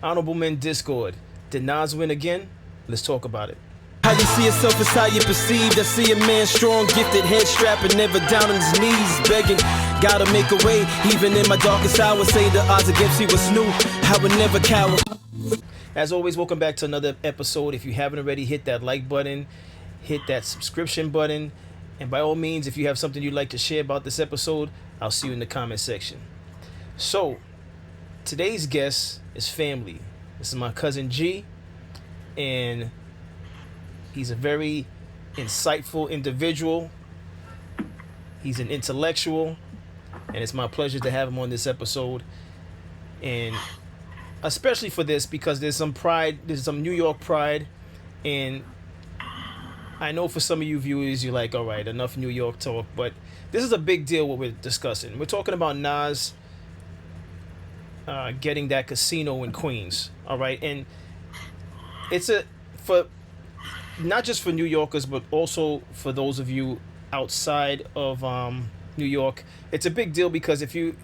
Honorable Men Discord. Did Nas win again? Let's talk about it. How you see yourself is how you perceived. I see a man strong, gifted, head strapping, never down on his knees, begging. Gotta make a way, even in my darkest hour. Say the odds against me was new. I would never cower. As always, welcome back to another episode. If you haven't already, hit that like button, hit that subscription button, and by all means, if you have something you'd like to share about this episode, I'll see you in the comment section. So, today's guest is family. This is my cousin G, and he's a very insightful individual. He's an intellectual, and it's my pleasure to have him on this episode. And especially for this, because there's some pride, there's some New York pride, and I know for some of you viewers, you're like, all right, enough New York talk, but this is a big deal what we're discussing. We're talking about Nas getting that casino in Queens, all right? And it's for not just for New Yorkers, but also for those of you outside of New York. It's a big deal because if you're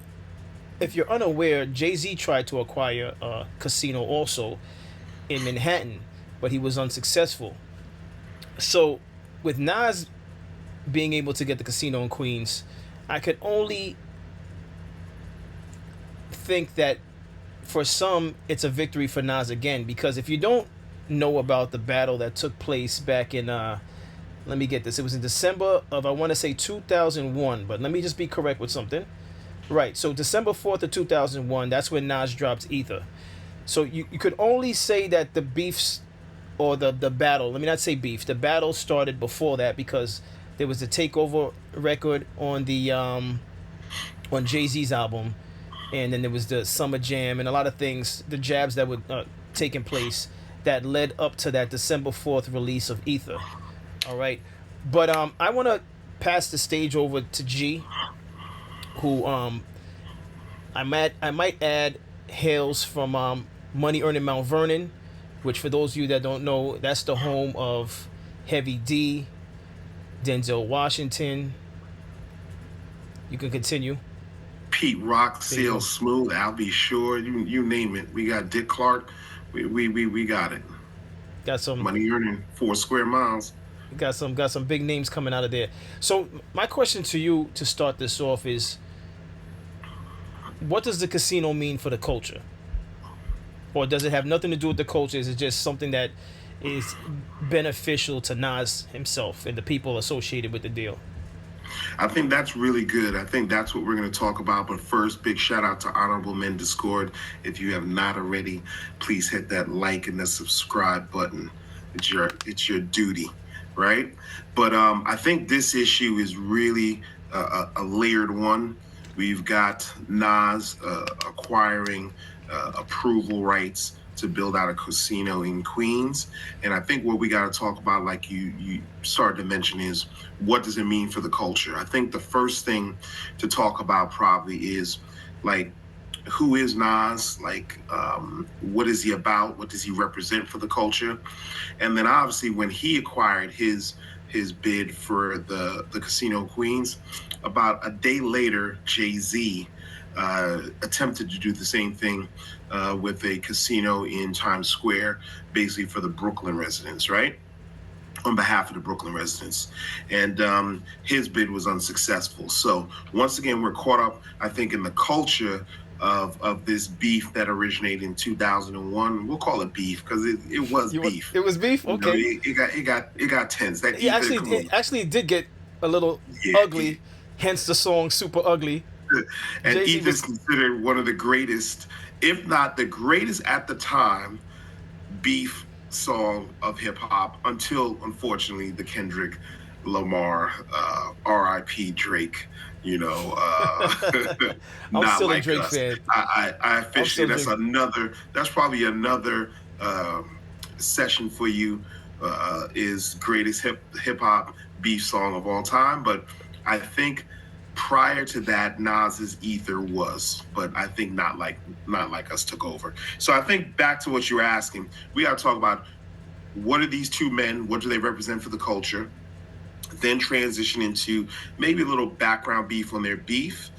unaware, Jay-Z tried to acquire a casino also in Manhattan, but he was unsuccessful. So with Nas being able to get the casino in Queens, I could only think that for some it's a victory for Nas again, because if you don't know about the battle that took place back in let me get this, it was in December of, I want to say 2001, but let me just be correct with something. Right, so December 4th of 2001, that's when Nas dropped Ether. So you could only say that the beefs, or the battle, let me not say beef, the battle started before that, because there was the Takeover record on the on Jay-Z's album, and then there was the Summer Jam and a lot of things, the jabs that were taking place that led up to that December 4th release of Ether. All right, but I want to pass the stage over to G, who I might add hails from Money Earning Mount Vernon, which for those of you that don't know, that's the home of Heavy D, Denzel Washington. You can continue. Pete Rock, CL Smooth, I'll be sure. You name it. We got Dick Clark. We got it. Got some Money Earning 4 square miles. got some big names coming out of there. So my question to you to start this off is, what does the casino mean for the culture? Or does it have nothing to do with the culture? Is it just something that is beneficial to Nas himself and the people associated with the deal? I think that's really good. I think that's what we're going to talk about. But first, big shout out to Honorable Men Discord. If you have not already, please hit that like and the subscribe button. It's your duty, right? But I think this issue is really a layered one. We've got Nas acquiring approval rights to build out a casino in Queens. And I think what we got to talk about, like you started to mention, is what does it mean for the culture? I think the first thing to talk about probably is, like, who is Nas? Like, what is he about? What does he represent for the culture? And then obviously when he acquired his bid for the casino Queens, about a day later, Jay-Z attempted to do the same thing with a casino in Times Square, basically for the Brooklyn residents, right? On behalf of the Brooklyn residents. And his bid was unsuccessful. So once again, we're caught up, I think, in the culture of this beef that originated in 2001. We'll call it beef because it was beef. It was beef? Okay. You know, it got tense. That Yeah, it did get a little ugly, hence the song Super Ugly. And Jay-Z Ether's considered one of the greatest, if not the greatest at the time, beef song of hip hop, until unfortunately the Kendrick Lamar, R.I.P. Drake, you know, I'm not still like a Drake us. fan. I officially, Drake. that's probably another session for you, is greatest hip hop beef song of all time. But I think prior to that, Nas's Ether was, but I think not like us took over. So I think back to what you were asking, we got to talk about what are these two men, what do they represent for the culture, then transition into maybe a little background beef on their beef,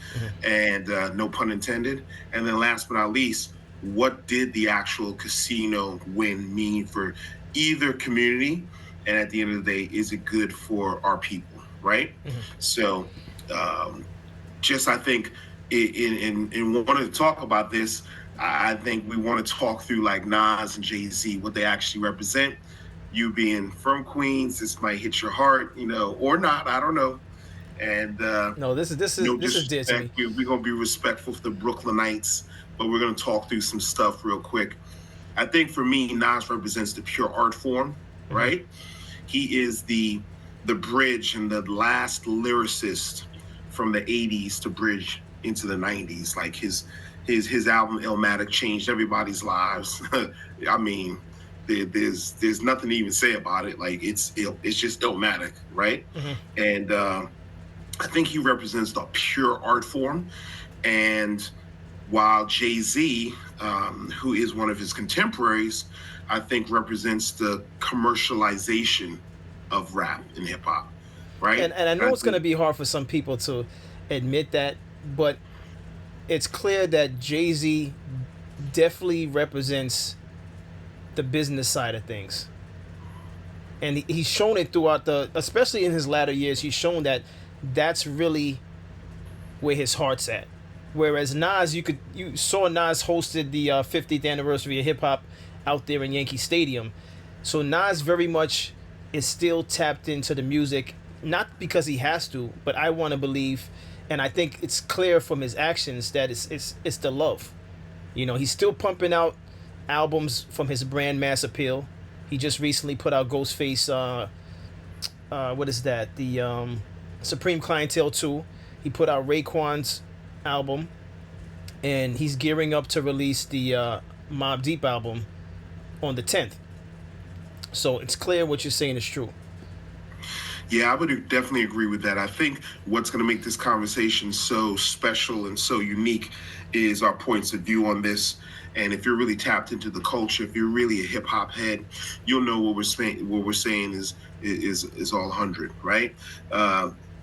and no pun intended. And then last but not least, what did the actual casino win mean for either community, and at the end of the day, is it good for our people, right? So, just I think in wanting to talk about this, I think we want to talk through like Nas and Jay-Z, what they actually represent. You being from Queens, this might hit your heart, or not. I don't know. And No, this is no this is dear to me. disrespect. We're gonna be respectful for the Brooklynites, but we're gonna talk through some stuff real quick. I think for me, Nas represents the pure art form, right? He is the bridge and the last lyricist from the '80s to bridge into the '90s. Like his album Illmatic changed everybody's lives. I mean, there's nothing to even say about it. Like it's just Illmatic, right? And I think he represents the pure art form. And while Jay-Z, who is one of his contemporaries, I think represents the commercialization of rap and hip hop, right? And I know it's going to be hard for some people to admit that, but it's clear that Jay-Z definitely represents the business side of things. And he's shown it throughout especially in his latter years, he's shown that that's really where his heart's at. Whereas Nas, you saw Nas hosted the 50th anniversary of hip hop out there in Yankee Stadium. So Nas very much is still tapped into the music, not because he has to, but I want to believe, and I think it's clear from his actions that it's the love. He's still pumping out albums from his brand Mass Appeal. He just recently put out Ghostface, what is that? The Supreme Clientele 2. He put out Raekwon's album, and he's gearing up to release the Mobb Deep album on the 10th. So it's clear what you're saying is true. Yeah, I would definitely agree with that. I think what's going to make this conversation so special and so unique is our points of view on this. And if you're really tapped into the culture, if you're really a hip hop head, you'll know what we're saying. What we're saying is all 100, right?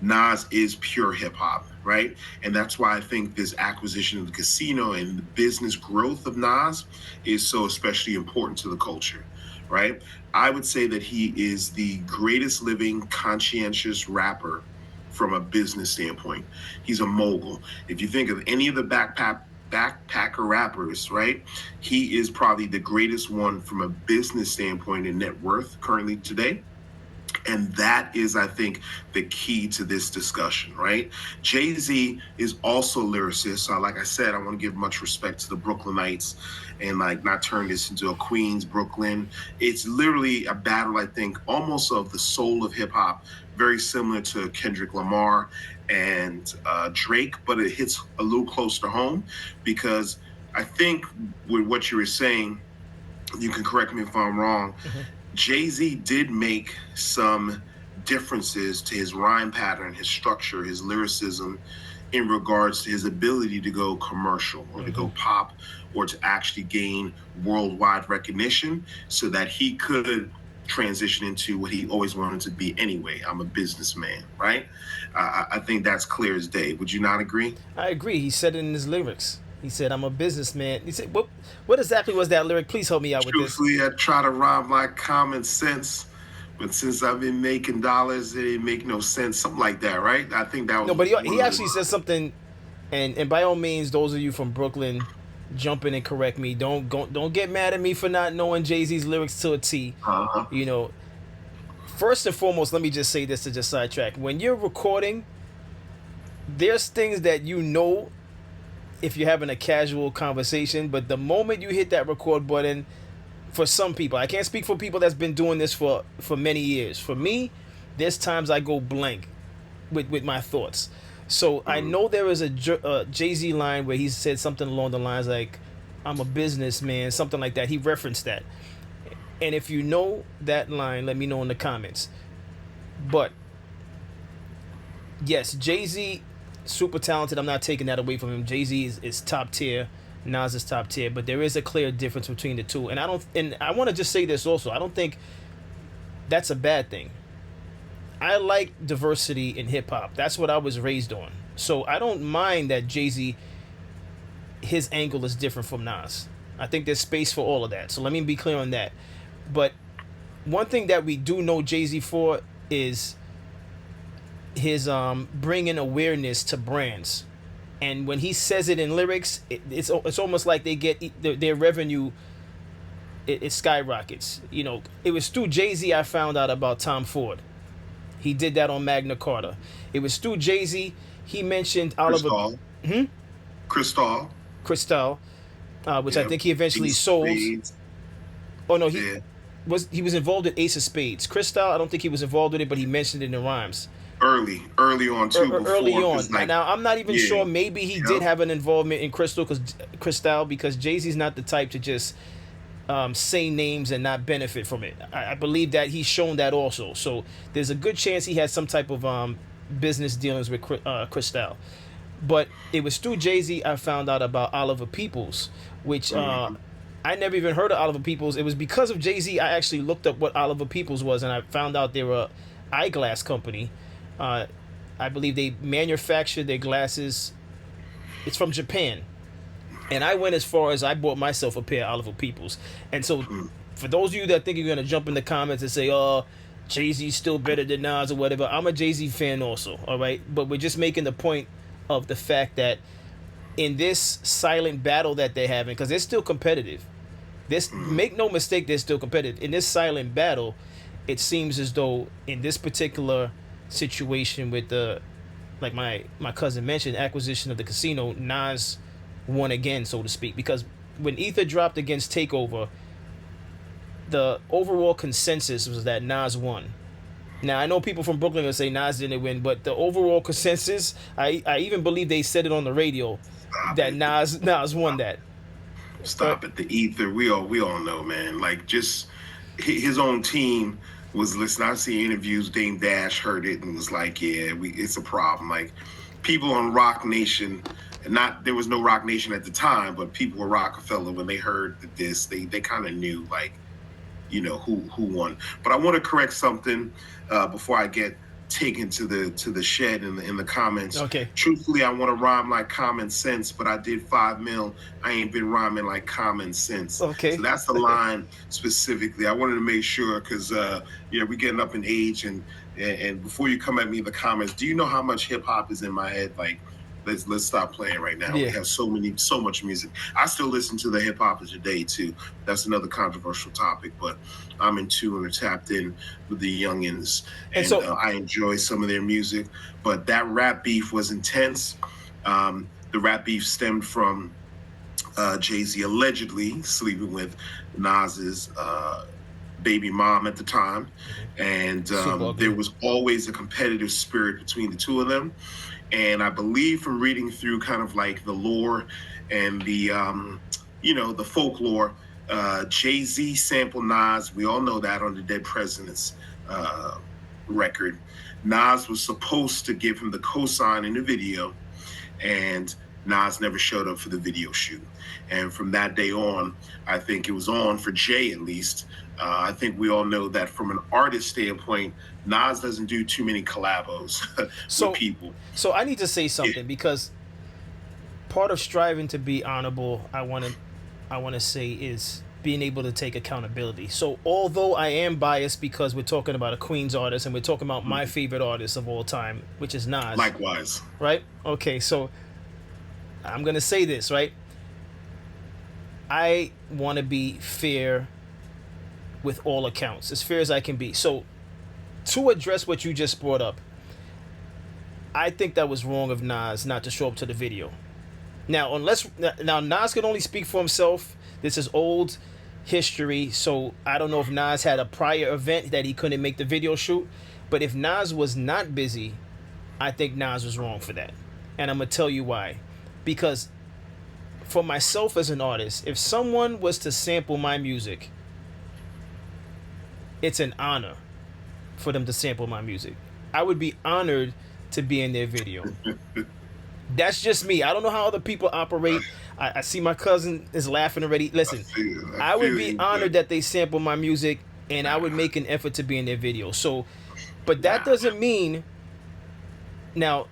Nas is pure hip hop, right? And that's why I think this acquisition of the casino and the business growth of Nas is so especially important to the culture, right? I would say that he is the greatest living conscientious rapper from a business standpoint. He's a mogul. If you think of any of the backpacker rappers, right? He is probably the greatest one from a business standpoint in net worth currently today. And that is, I think, the key to this discussion, right? Jay-Z is also a lyricist. So like I said, I want to give much respect to the Brooklynites and like not turn this into a Queens, Brooklyn. It's literally a battle, I think, almost of the soul of hip hop, very similar to Kendrick Lamar and Drake, but it hits a little closer to home because I think with what you were saying, you can correct me if I'm wrong, Jay-Z did make some differences to his rhyme pattern, his structure, his lyricism in regards to his ability to go commercial or to go pop or to actually gain worldwide recognition so that he could transition into what he always wanted to be anyway. I'm a businessman, right? I think that's clear as day. Would you not agree? I agree. He said it in his lyrics. He said, I'm a businessman. He said, what exactly was that lyric? Please help me out with this. Truthfully, I try to rhyme like common sense, but since I've been making dollars, it didn't make no sense. Something like that, right? I think that was... No, but he actually said something, and by all means, those of you from Brooklyn, jump in and correct me. Don't get mad at me for not knowing Jay-Z's lyrics to a T. First and foremost, let me just say this to just sidetrack. When you're recording, there's things that if you're having a casual conversation, but the moment you hit that record button, for some people, I can't speak for people that's been doing this for many years. For me, there's times I go blank with my thoughts. So I know there is a Jay-Z line where he said something along the lines like, I'm a businessman, something like that. He referenced that. And if you know that line, let me know in the comments. But yes, Jay-Z, super talented. I'm not taking that away from him. Jay-Z is top tier. Nas is top tier. But there is a clear difference between the two. And I want to just say this also. I don't think that's a bad thing. I like diversity in hip hop. That's what I was raised on. So I don't mind that Jay-Z, his angle is different from Nas. I think there's space for all of that. So let me be clear on that. But one thing that we do know Jay-Z for is his bringing awareness to brands. And when he says it in lyrics, it's almost like they get their revenue. It skyrockets. You know, it was through Jay-Z I found out about Tom Ford. He did that on Magna Carta. It was through Jay-Z. He mentioned Oliver Cristal, which I think he eventually sold. Oh no, he was involved with Ace of Spades. Cristal, I don't think he was involved with it, but he mentioned it in the rhymes. Early on too. Early on. Like, now I'm not even sure. Maybe he did have an involvement in Cristal because Jay-Z's not the type to just say names and not benefit from it. I believe that he's shown that also. So there's a good chance he had some type of business dealings with Cristal. But it was through Jay-Z I found out about Oliver Peoples, which I never even heard of Oliver Peoples. It was because of Jay-Z I actually looked up what Oliver Peoples was, and I found out they were an eyeglass company. I believe they manufacture their glasses. It's from Japan. And I went as far as I bought myself a pair of Oliver Peoples. And so for those of you that think you're going to jump in the comments and say, oh, Jay-Z's still better than Nas or whatever, I'm a Jay-Z fan also, all right? But we're just making the point of the fact that in this silent battle that they're having, because they're still competitive. Make no mistake, they're still competitive. In this silent battle, it seems as though in this particular situation with like my cousin mentioned, acquisition of the casino, Nas won again, so to speak, because when Ether dropped against Takeover, the overall consensus was that Nas won. Now I know people from Brooklyn will say Nas didn't win, but the overall consensus, I even believe they said it on the radio that Nas won that. Stop it. The Ether, we all know, man. Like, just his own team was listening. I see interviews. Dame Dash heard it and was like, "Yeah, it's a problem." Like, people on Rock Nation, there was no Rock Nation at the time, but people were Rockefeller when they heard this. They kind of knew, like, you know, who won. But I want to correct something before I get taken to the shed in the comments. Okay. Truthfully, I want to rhyme like common sense, but I did 5 mil. I ain't been rhyming like common sense. Okay. So that's the line specifically. I wanted to make sure because we're getting up in age, and before you come at me in the comments, do you know how much hip hop is in my head? Like, let's stop playing right now. Yeah. We have so much music. I still listen to the hip hop today too. That's another controversial topic, but I'm in tune or tapped in with the youngins, and so I enjoy some of their music. But that rap beef was intense. The rap beef stemmed from Jay-Z allegedly sleeping with Nas's baby mom at the time, and there was always a competitive spirit between the two of them. And I believe from reading through kind of like the lore and the the folklore, Jay-Z sampled Nas. We all know that on the Dead Presidents record. Nas was supposed to give him the cosign in the video, and Nas never showed up for the video shoot. And from that day on, I think it was on for Jay at least. I think we all know that from an artist standpoint, Nas doesn't do too many collabos with people. So I need to say something because part of striving to be honorable, I want to say, is being able to take accountability. So although I am biased because we're talking about a Queens artist and we're talking about my favorite artist of all time, which is Nas. Likewise. Right? Okay, so I'm going to say this, right? I want to be fair with all accounts, as fair as I can be. So to address what you just brought up, I think that was wrong of Nas not to show up to the video. Now Nas can only speak for himself. This is old history, so I don't know if Nas had a prior event that he couldn't make the video shoot. But if Nas was not busy, I think Nas was wrong for that. And I'm going to tell you why. Because for myself as an artist, if someone was to sample my music, it's an honor for them to sample my music. I would be honored to be in their video. That's just me. I don't know how other people operate. I see my cousin is laughing already. Listen, I would be honored that they sample my music, and I would make an effort to be in their video. So, but that doesn't mean the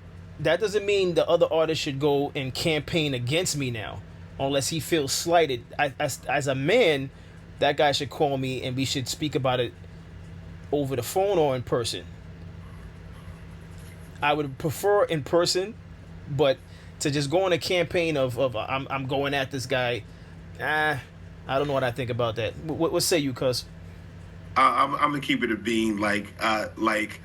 other artists should go and campaign against me now. unless he feels slighted. As a man, that guy should call me and we should speak about it over the phone or in person. I would prefer in person, but to just go on a campaign of I'm going at this guy, I don't know what I think about that. What say you, cuz? I'm gonna keep it a bean. Like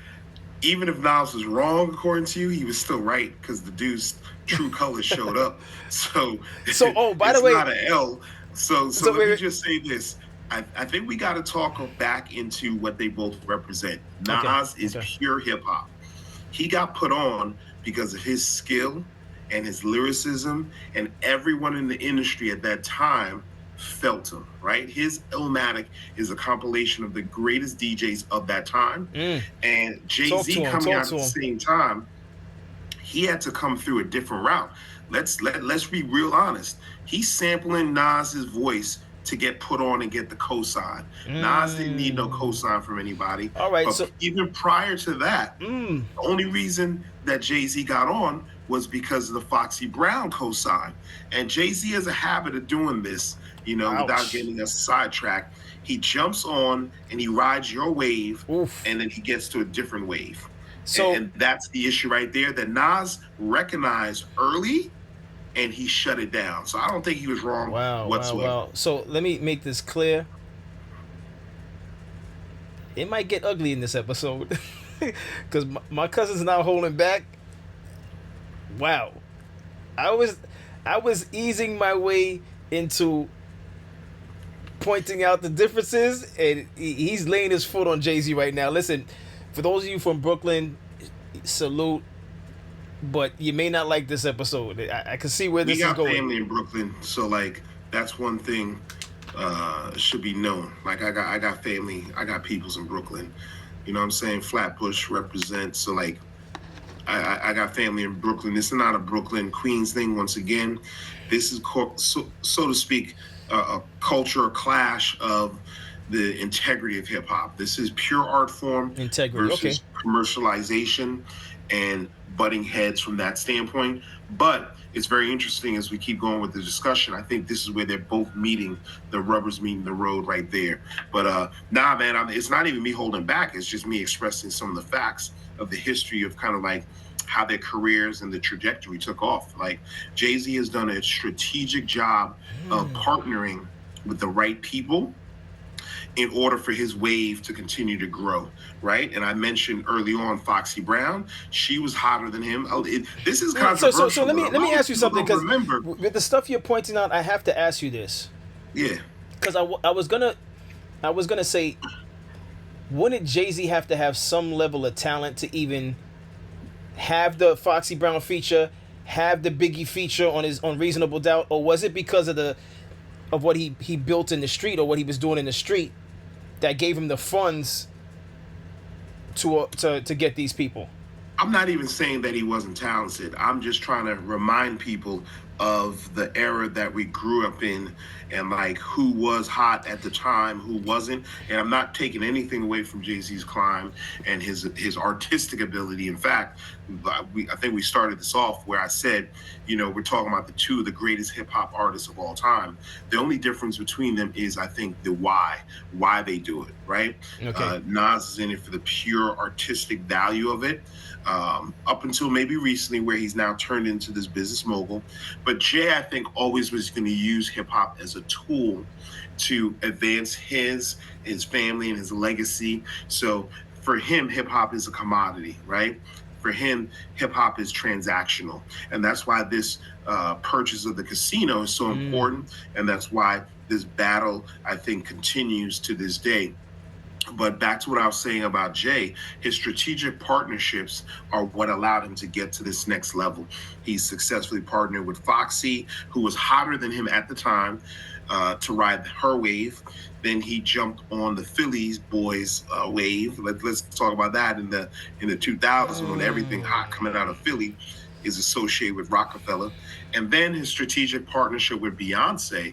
even if Nas was wrong according to you, he was still right because the dude's true colors showed up. So oh, by the it's way, not an L. So let wait, me just say this. I think we got to talk back into what they both represent. Nas is pure hip hop. He got put on because of his skill and his lyricism, and everyone in the industry at that time felt him, right? His Illmatic is a compilation of the greatest DJs of that time. And Jay-Z coming out at the same time, he had to come through a different route. Let's be real honest. He's sampling Nas's voice to get put on and get the cosign. Nas didn't need no cosign from anybody. All right, but so even prior to that, the only reason that Jay-Z got on was because of the Foxy Brown cosign. And Jay-Z has a habit of doing this, without getting us sidetracked. He jumps on and he rides your wave, and then he gets to a different wave. So, and that's the issue right there that Nas recognized early, and he shut it down. So I don't think he was wrong whatsoever. Wow. So let me make this clear. It might get ugly in this episode because my cousin's not holding back. Wow. I was easing my way into pointing out the differences, and he's laying his foot on Jay-Z right now. Listen, for those of you from Brooklyn, salute. But you may not like this episode. I can see where this is going. We got family in Brooklyn, so like that's one thing should be known. Like I got family, I got peoples in Brooklyn. You know what I'm saying? Flatbush represents. So like I got family in Brooklyn. This is not a Brooklyn Queens thing. Once again, this is so to speak a cultural clash of the integrity of hip hop. This is pure art form versus commercialization and butting heads from that standpoint. But it's very interesting as we keep going with the discussion. I think this is where they're both meeting, the rubber's meeting the road right there. But man, it's not even me holding back. It's just me expressing some of the facts of the history of kind of like how their careers and the trajectory took off. Like Jay-Z has done a strategic job of partnering with the right people in order for his wave to continue to grow, right? And I mentioned early on Foxy Brown. She was hotter than him. This is controversial. So let me ask you something, because with the stuff you're pointing out, I have to ask you this. Yeah. Because I was gonna say, wouldn't Jay-Z have to have some level of talent to even have the Foxy Brown feature, have the Biggie feature on Reasonable Doubt, or was it because of what he built in the street or what he was doing in the street that gave him the funds to get these people? I'm not even saying that he wasn't talented. I'm just trying to remind people of the era that we grew up in and like who was hot at the time, who wasn't. And I'm not taking anything away from Jay-Z's climb and his artistic ability. In fact, I think we started this off where I said, we're talking about the two of the greatest hip hop artists of all time. The only difference between them is, I think, the why they do it, right? Okay. Nas is in it for the pure artistic value of it. Up until maybe recently, where he's now turned into this business mogul. But Jay, I think, always was going to use hip hop as a tool to advance his family and his legacy. So for him, hip hop is a commodity, right? For him, hip hop is transactional. And that's why this purchase of the casino is so important. And that's why this battle, I think, continues to this day. But back to what I was saying about Jay, his strategic partnerships are what allowed him to get to this next level. He's successfully partnered with Foxy, who was hotter than him at the time, to ride her wave. Then he jumped on the Phillies boys wave. Let's talk about that in the 2000s when everything hot coming out of Philly is associated with Rockefeller. And then his strategic partnership with Beyonce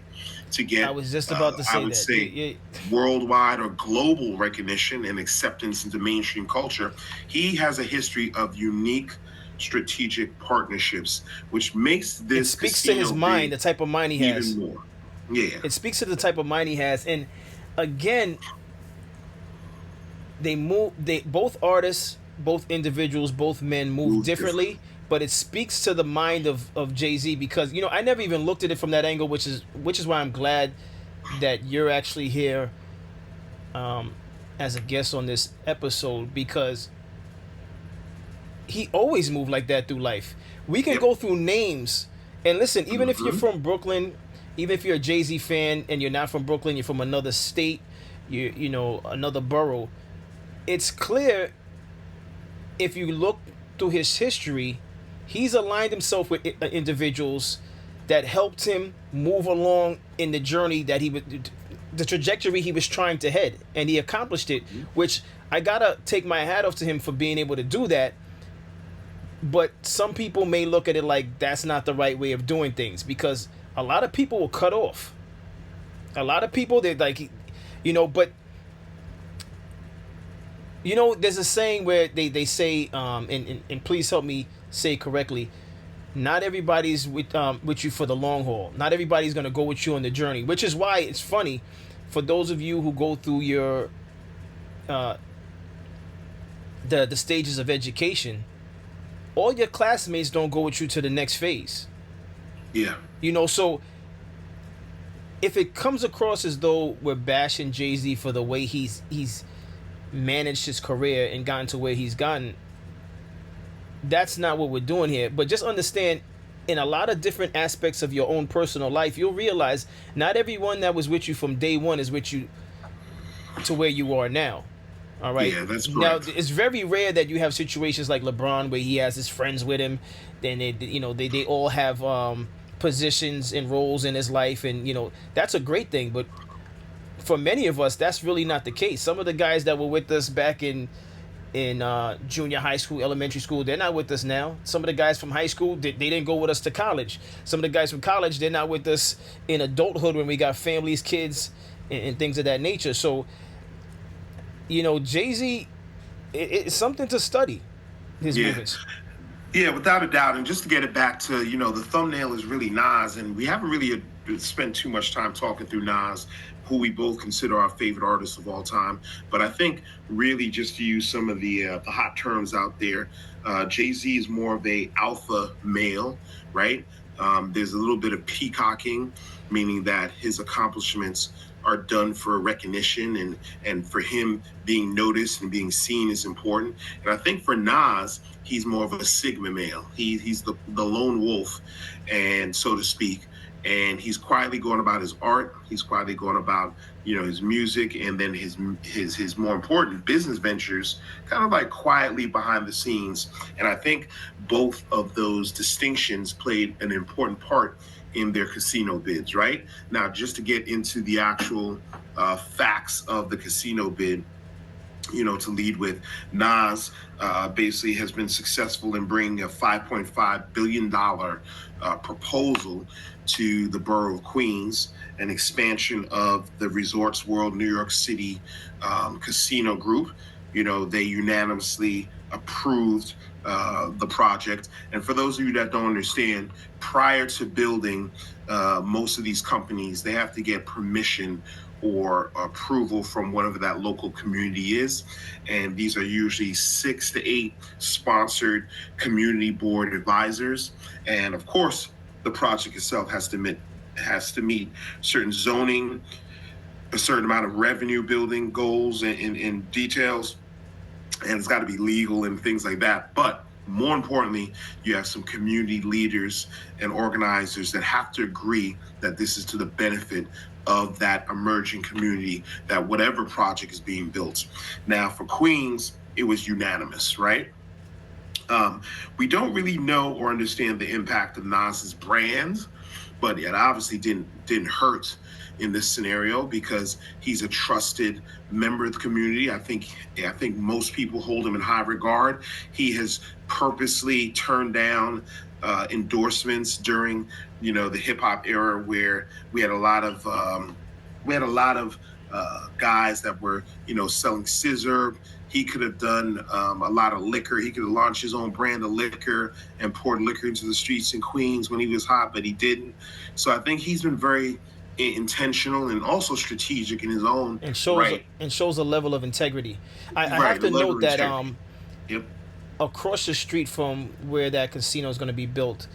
to get, I was just about to say, I would say, worldwide or global recognition and acceptance into mainstream culture. He has a history of unique strategic partnerships, which makes It this speaks to his casino mind, the big type of mind he even has. more. Yeah, It speaks to the type of mind he has. And again, they move. They both artists, both individuals, both men move move different. differently. But it speaks to the mind of Jay Z, because I never even looked at it from that angle, which is why I'm glad that you're actually here as a guest on this episode, because he always moved like that through life. We can Yep. go through names, and listen, even if you're Hmm. from Brooklyn, even if you're a Jay-Z fan and you're not from Brooklyn, you're from another state, another borough, it's clear, if you look through his history, he's aligned himself with individuals that helped him move along in the journey that the trajectory he was trying to head, and he accomplished it, which I gotta take my hat off to him for being able to do that. But some people may look at it like that's not the right way of doing things, because a lot of people will cut off. A lot of people, they like, but there's a saying where they say, and please help me say correctly, not everybody's with you for the long haul. Not everybody's gonna go with you on the journey, which is why it's funny for those of you who go through your uh, the stages of education. All your classmates don't go with you to the next phase. Yeah. So if it comes across as though we're bashing Jay-Z for the way he's managed his career and gotten to where he's gotten, that's not what we're doing here. But just understand, in a lot of different aspects of your own personal life, you'll realize not everyone that was with you from day one is with you to where you are now. All right. Yeah, that's Now, correct. it's very rare that you have situations like LeBron where he has his friends with him. Then they all have positions and roles in his life, and that's a great thing. But for many of us, that's really not the case. Some of the guys that were with us back in junior high school, elementary school, they're not with us now. Some of the guys from high school, they didn't go with us to college. Some of the guys from college, they're not with us in adulthood when we got families, kids, and things of that nature. So, Jay-Z, it's something to study, his Yeah. movements. Yeah, without a doubt. And just to get it back to, the thumbnail is really Nas, and we haven't really spent too much time talking through Nas, who we both consider our favorite artists of all time. But I think really just to use some of the hot terms out there, Jay-Z is more of a alpha male, right? There's a little bit of peacocking, meaning that his accomplishments are done for recognition, and for him being noticed and being seen is important. And I think for Nas, he's more of a Sigma male. He's the lone wolf, and so to speak. And he's quietly going about his art. He's quietly going about his music, and then his more important business ventures, kind of like quietly behind the scenes. And I think both of those distinctions played an important part in their casino bids. Right now, just to get into the actual facts of the casino bid, to lead with, Nas basically has been successful in bringing a $5.5 billion proposal to the borough of Queens, an expansion of the Resorts World New York City casino group. They unanimously approved the project. And for those of you that don't understand, prior to building most of these companies, they have to get permission or approval from whatever that local community is. And these are usually 6 to 8 sponsored community board advisors. And of course, the project itself has to meet certain zoning, a certain amount of revenue building goals and details, and it's got to be legal and things like that. But more importantly, you have some community leaders and organizers that have to agree that this is to the benefit of that emerging community, that whatever project is being built. Now, for Queens, it was unanimous, right? We don't really know or understand the impact of Nas's brand, but it obviously didn't hurt in this scenario, because he's a trusted member of the community. I think most people hold him in high regard. He has purposely turned down endorsements during the hip hop era, where we had a lot of guys that were, selling scissor. He could have done a lot of liquor. He could have launched his own brand of liquor and poured liquor into the streets in Queens when he was hot, but he didn't. So I think he's been very intentional and also strategic in his own and shows a level of integrity. I have to note that Yep. across the street from where that casino is going to be built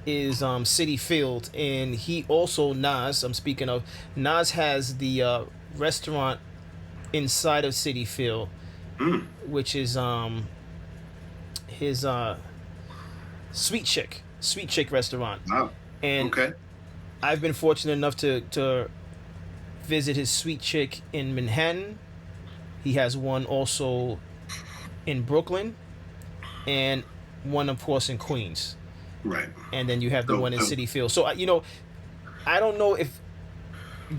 is City Field, and he also Nas. I'm speaking of Nas has the restaurant inside of City Field, which is his Sweet Chick restaurant. Wow. And Okay. I've been fortunate enough to visit his Sweet Chick in Manhattan. He has one also in Brooklyn, and one, of course, in Queens. Right. And then you have the So, one in City Field. So, I don't know if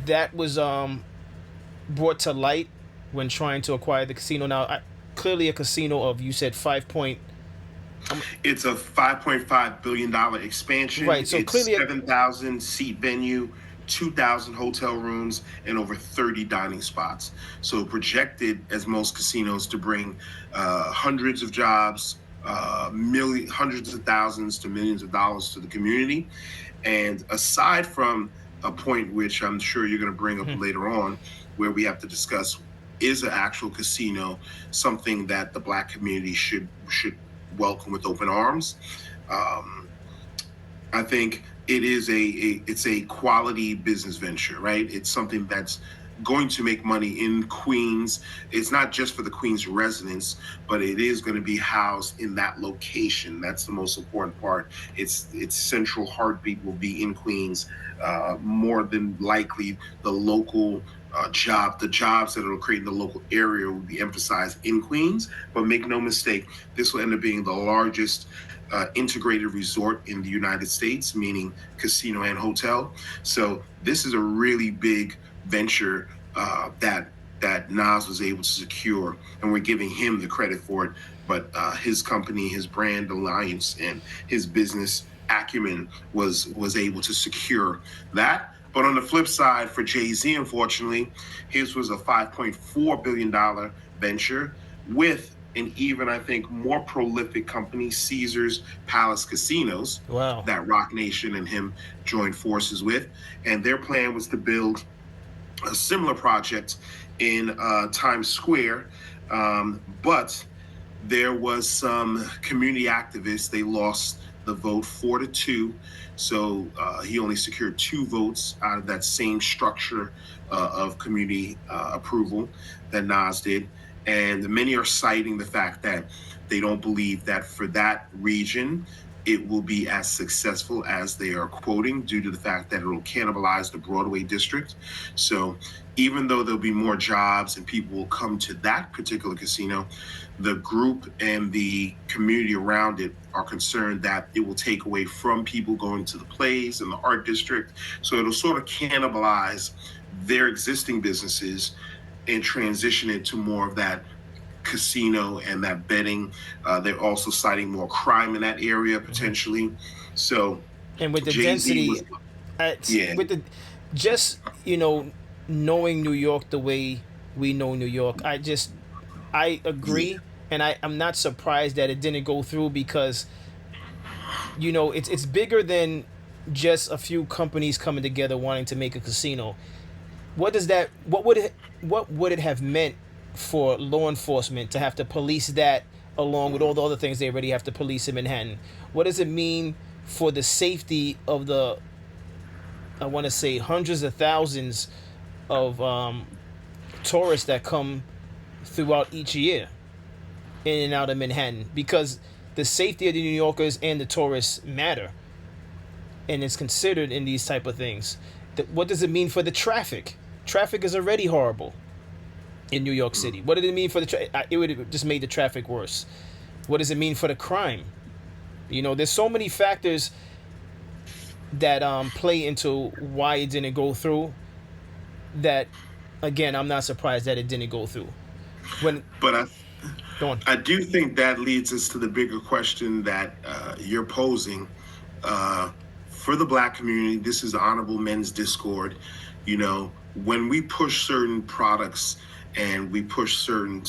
that was brought to light when trying to acquire the casino. Now, clearly a casino of, you said, it's a $5.5 billion expansion. Right, so it's clearly 7,000 seat venue, 2,000 hotel rooms, and over 30 dining spots. So projected, as most casinos, to bring hundreds of jobs, hundreds of thousands to millions of dollars to the community. And aside from a point which I'm sure you're going to bring up later on, where we have to discuss, is an actual casino something that the Black community should welcome with open arms? I think it is it's a quality business venture, right? It's something that's going to make money in Queens. It's not just for the Queens residents, but it is going to be housed in that location. That's the most important part. Its central heartbeat will be in Queens. More than likely, the local the jobs that it'll create in the local area will be emphasized in Queens. But make no mistake, this will end up being the largest integrated resort in the United States, meaning casino and hotel. So this is a really big venture that Nas was able to secure, and we're giving him the credit for it. But his company, his brand alliance, and his business acumen was able to secure that. But on the flip side, for Jay-Z, unfortunately, his was a $5.4 billion venture with an even, I think, more prolific company, Caesars Palace Casinos, Wow. that Roc Nation and him joined forces with. And their plan was to build a similar project in Times Square, but there was some community activists. They lost the vote 4-2, so he only secured 2 votes out of that same structure of community approval that Nas did. And many are citing the fact that they don't believe that for that region it will be as successful as they are quoting, due to the fact that it will cannibalize the Broadway district. So even though there'll be more jobs and people will come to that particular casino, the group and the community around it are concerned that it will take away from people going to the plays and the art district. So it'll sort of cannibalize their existing businesses and transition it to more of that casino and that betting. They're also citing more crime in that area potentially. So, And with the Jay-Z density, with the just knowing New York the way we know New York, I agree, and I'm not surprised that it didn't go through, because it's bigger than just a few companies coming together wanting to make a casino. What would it have meant for law enforcement to have to police that, along with all the other things they already have to police in Manhattan? What does it mean for the safety of the, I want to say, hundreds of thousands of tourists that come throughout each year in and out of Manhattan? Because the safety of the New Yorkers and the tourists matter, and it's considered in these type of things. What does it mean for the traffic? Traffic is already horrible in New York City. What did it mean for it would have just made the traffic worse. What does it mean for the crime? There's so many factors that play into why it didn't go through, that, again, I'm not surprised that it didn't go through. But Go on. I do think that leads us to the bigger question that you're posing. For the Black community, this is Honorable Men's Discord. when we push certain products and we push certain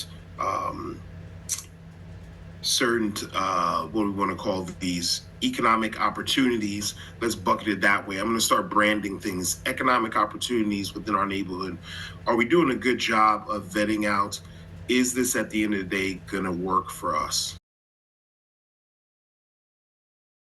what we want to call these economic opportunities, let's bucket it that way. I'm going to start branding things, economic opportunities within our neighborhood. Are we doing a good job of vetting out, is this at the end of the day going to work for us?